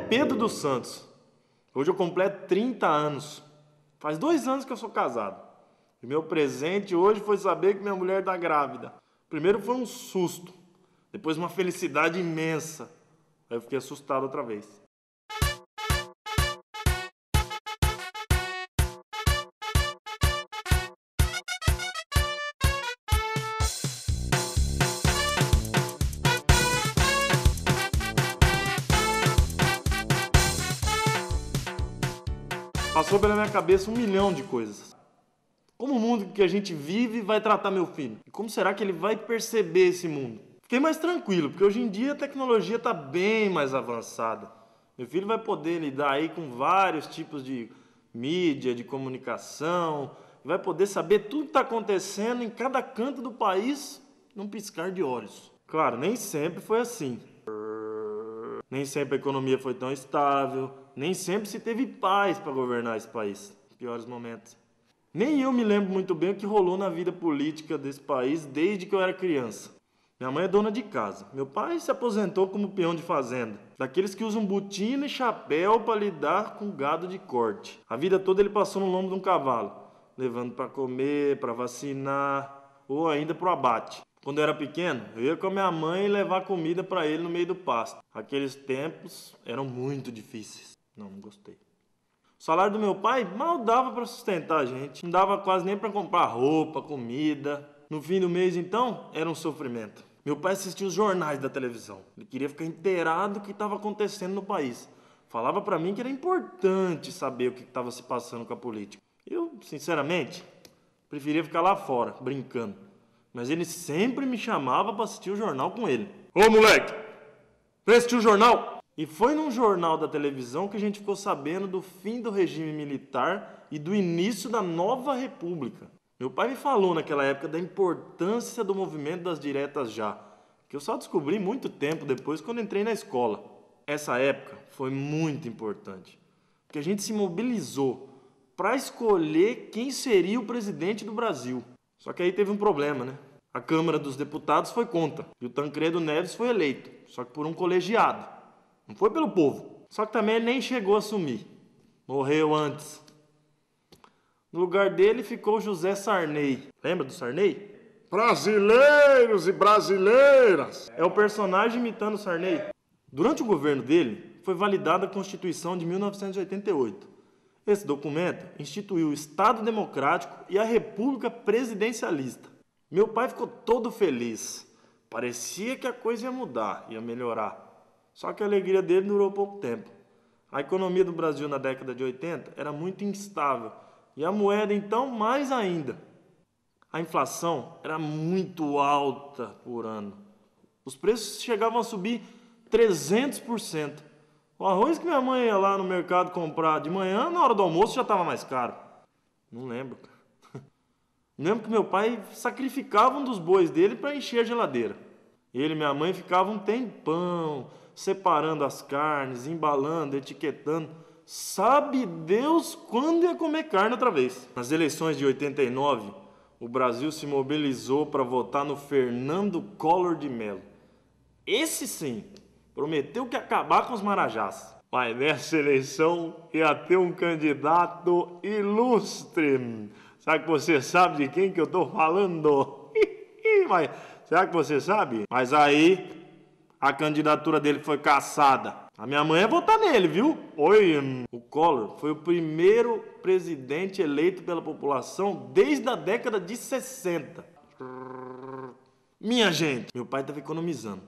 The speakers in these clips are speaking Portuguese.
Pedro dos Santos. Hoje eu completo 30 anos. Faz 2 anos que eu sou casado. E meu presente hoje foi saber que minha mulher está grávida. Primeiro foi um susto, depois uma felicidade imensa. Aí eu fiquei assustado outra vez. Passou pela minha cabeça 1 milhão de coisas. Como o mundo que a gente vive vai tratar meu filho? E como será que ele vai perceber esse mundo? Fiquei mais tranquilo, porque hoje em dia a tecnologia está bem mais avançada. Meu filho vai poder lidar aí com vários tipos de mídia, de comunicação, vai poder saber tudo que está acontecendo em cada canto do país num piscar de olhos. Claro, nem sempre foi assim. Nem sempre a economia foi tão estável, nem sempre se teve paz para governar esse país. Piores momentos. Nem eu me lembro muito bem o que rolou na vida política desse país desde que eu era criança. Minha mãe é dona de casa. Meu pai se aposentou como peão de fazenda. Daqueles que usam botina e chapéu para lidar com gado de corte. A vida toda ele passou no lombo de um cavalo, levando para comer, para vacinar ou ainda para o abate. Quando eu era pequeno, eu ia com a minha mãe levar comida para ele no meio do pasto. Aqueles tempos eram muito difíceis. Não gostei. O salário do meu pai mal dava para sustentar a gente. Não dava quase nem para comprar roupa, comida. No fim do mês, então, era um sofrimento. Meu pai assistia os jornais da televisão. Ele queria ficar inteirado do que estava acontecendo no país. Falava para mim que era importante saber o que estava se passando com a política. Eu, sinceramente, preferia ficar lá fora, brincando. Mas ele sempre me chamava para assistir o jornal com ele. Ô moleque, vem assistir o jornal? E foi num jornal da televisão que a gente ficou sabendo do fim do regime militar e do início da nova república. Meu pai me falou naquela época da importância do movimento das diretas já, que eu só descobri muito tempo depois quando entrei na escola. Essa época foi muito importante, porque a gente se mobilizou para escolher quem seria o presidente do Brasil. Só que aí teve um problema, né? A Câmara dos Deputados foi contra e o Tancredo Neves foi eleito, só que por um colegiado. Não foi pelo povo. Só que também ele nem chegou a assumir. Morreu antes. No lugar dele ficou José Sarney. Lembra do Sarney? Brasileiros e brasileiras! É o personagem imitando o Sarney. Durante o governo dele, foi validada a Constituição de 1988. Esse documento instituiu o Estado Democrático e a República Presidencialista. Meu pai ficou todo feliz. Parecia que a coisa ia mudar, ia melhorar. Só que a alegria dele durou pouco tempo. A economia do Brasil na década de 80 era muito instável. E a moeda, então, mais ainda. A inflação era muito alta por ano. Os preços chegavam a subir 300%. O arroz que minha mãe ia lá no mercado comprar de manhã, na hora do almoço, já estava mais caro. Não lembro, cara. Lembro que meu pai sacrificava um dos bois dele para encher a geladeira. Ele e minha mãe ficavam um tempão separando as carnes, embalando, etiquetando. Sabe Deus quando ia comer carne outra vez. Nas eleições de 89, o Brasil se mobilizou para votar no Fernando Collor de Mello. Esse sim, prometeu que ia acabar com os marajás. Mas nessa eleição ia ter um candidato ilustre. Será que você sabe de quem que eu estou falando? Mas, será que você sabe? Mas aí a candidatura dele foi cassada. A minha mãe ia votar nele, viu? O Collor foi o primeiro presidente eleito pela população desde a década de 60. Minha gente, meu pai estava economizando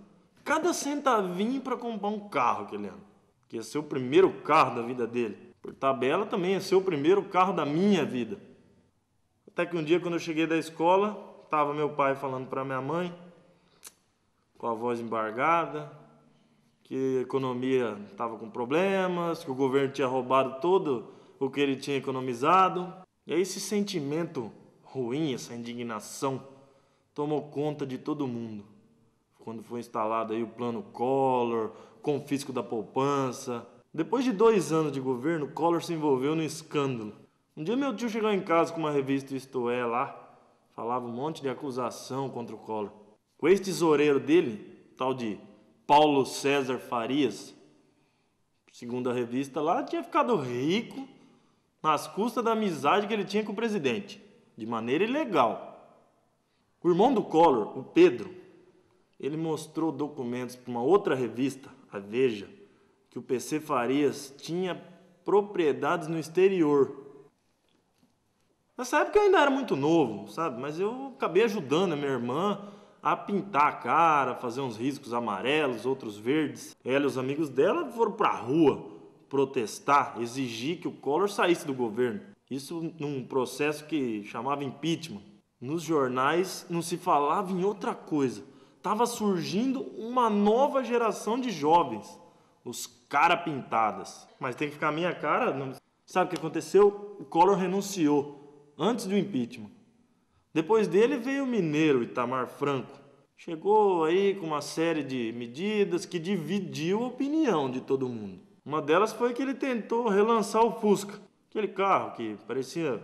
cada centavinho para comprar um carro aquele ano. Que ia ser o primeiro carro da vida dele. Por tabela também ia ser o primeiro carro da minha vida. Até que um dia, quando eu cheguei da escola, estava meu pai falando para minha mãe, com a voz embargada, que a economia estava com problemas, que o governo tinha roubado todo o que ele tinha economizado. E aí esse sentimento ruim, essa indignação, tomou conta de todo mundo. Quando foi instalado aí o plano Collor, confisco da poupança. Depois de 2 anos de governo, Collor se envolveu num escândalo. Um dia meu tio chegou em casa com uma revista Isto É lá, falava um monte de acusação contra o Collor. O ex-tesoureiro dele, tal de Paulo César Farias, Segundo a revista lá, tinha ficado rico nas custas da amizade que ele tinha com o presidente, de maneira ilegal. O irmão do Collor, o Pedro, ele mostrou documentos para uma outra revista, a Veja, que o PC Farias tinha propriedades no exterior. Nessa época eu ainda era muito novo, sabe? Mas eu acabei ajudando a minha irmã a pintar a cara, fazer uns riscos amarelos, outros verdes. Ela e os amigos dela foram pra rua protestar, exigir que o Collor saísse do governo. Isso num processo que chamava impeachment. Nos jornais não se falava em outra coisa. Tava surgindo uma nova geração de jovens, os cara pintadas. Mas tem que ficar a minha cara. Não... Sabe o que aconteceu? O Collor renunciou antes do impeachment. Depois dele veio o mineiro Itamar Franco. Chegou aí com uma série de medidas que dividiu a opinião de todo mundo. Uma delas foi que ele tentou relançar o Fusca. Aquele carro que parecia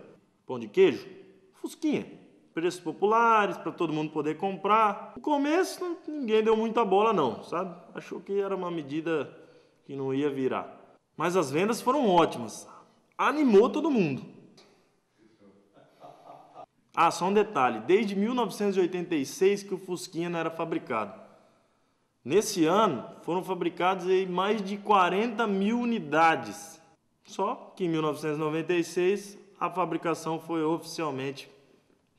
pão de queijo. Fusquinha. Preços populares para todo mundo poder comprar. No começo ninguém deu muita bola não, sabe? Achou que era uma medida que não ia virar. Mas as vendas foram ótimas. Animou todo mundo. Ah, só um detalhe. Desde 1986 que o Fusquinha não era fabricado. Nesse ano foram fabricadas aí mais de 40 mil unidades. Só que em 1996 a fabricação foi oficialmente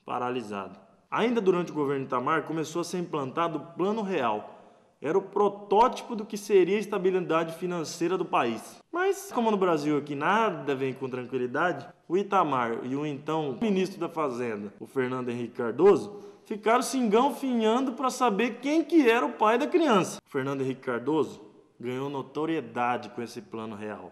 paralisada. Ainda durante o governo Itamar começou a ser implantado o Plano Real. Era o protótipo do que seria a estabilidade financeira do país. Mas, como no Brasil aqui nada vem com tranquilidade, o Itamar e o então ministro da Fazenda, o Fernando Henrique Cardoso, ficaram se enganfinhando para saber quem que era o pai da criança. O Fernando Henrique Cardoso ganhou notoriedade com esse Plano Real.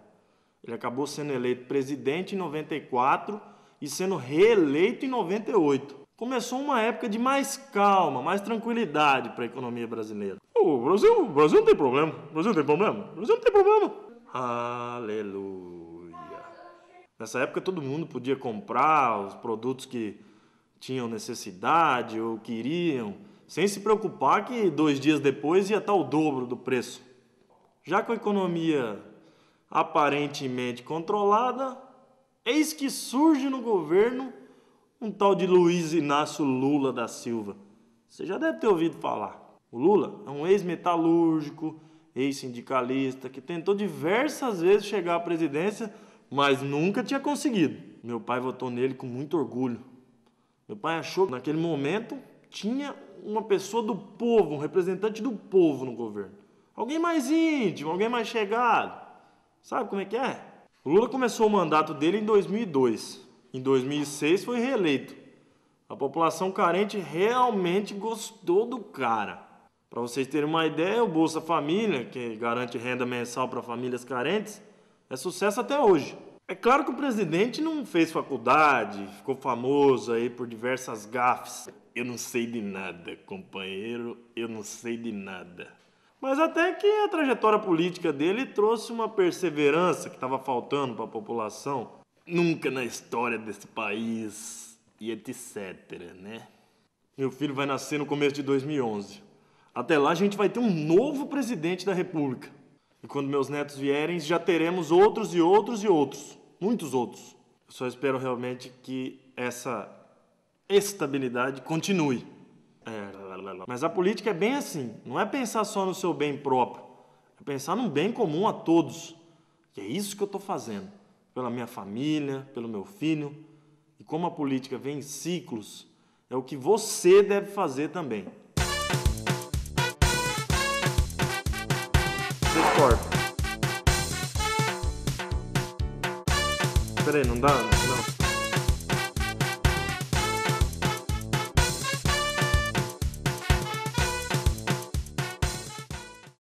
Ele acabou sendo eleito presidente em 94 e sendo reeleito em 98. Começou uma época de mais calma, mais tranquilidade para a economia brasileira. O Brasil não tem problema. O Brasil não tem problema. Aleluia. Nessa época todo mundo podia comprar os produtos que tinham necessidade ou queriam, sem se preocupar que 2 dias depois ia estar o dobro do preço. Já com a economia aparentemente controlada, eis que surge no governo um tal de Luiz Inácio Lula da Silva. Você já deve ter ouvido falar. O Lula é um ex-metalúrgico, ex-sindicalista, que tentou diversas vezes chegar à presidência, mas nunca tinha conseguido. Meu pai votou nele com muito orgulho. Meu pai achou que naquele momento tinha uma pessoa do povo, um representante do povo no governo. Alguém mais íntimo, alguém mais chegado. Sabe como é que é? O Lula começou o mandato dele em 2002. Em 2006 foi reeleito. A população carente realmente gostou do cara. Para vocês terem uma ideia, o Bolsa Família, que garante renda mensal para famílias carentes, é sucesso até hoje. É claro que o presidente não fez faculdade, ficou famoso aí por diversas gafes. Eu não sei de nada, companheiro, eu não sei de nada. Mas até que a trajetória política dele trouxe uma perseverança que estava faltando para a população. Nunca na história desse país e etc, né? Meu filho vai nascer no começo de 2011. Até lá a gente vai ter um novo presidente da República. E quando meus netos vierem, já teremos outros e outros e outros. Muitos outros. Eu só espero realmente que essa estabilidade continue. Mas a política é bem assim. Não é pensar só no seu bem próprio. É pensar num bem comum a todos. E é isso que eu estou fazendo. Pela minha família, pelo meu filho. E como a política vem em ciclos, é o que você deve fazer também. Você corta. Peraí, não dá? Não.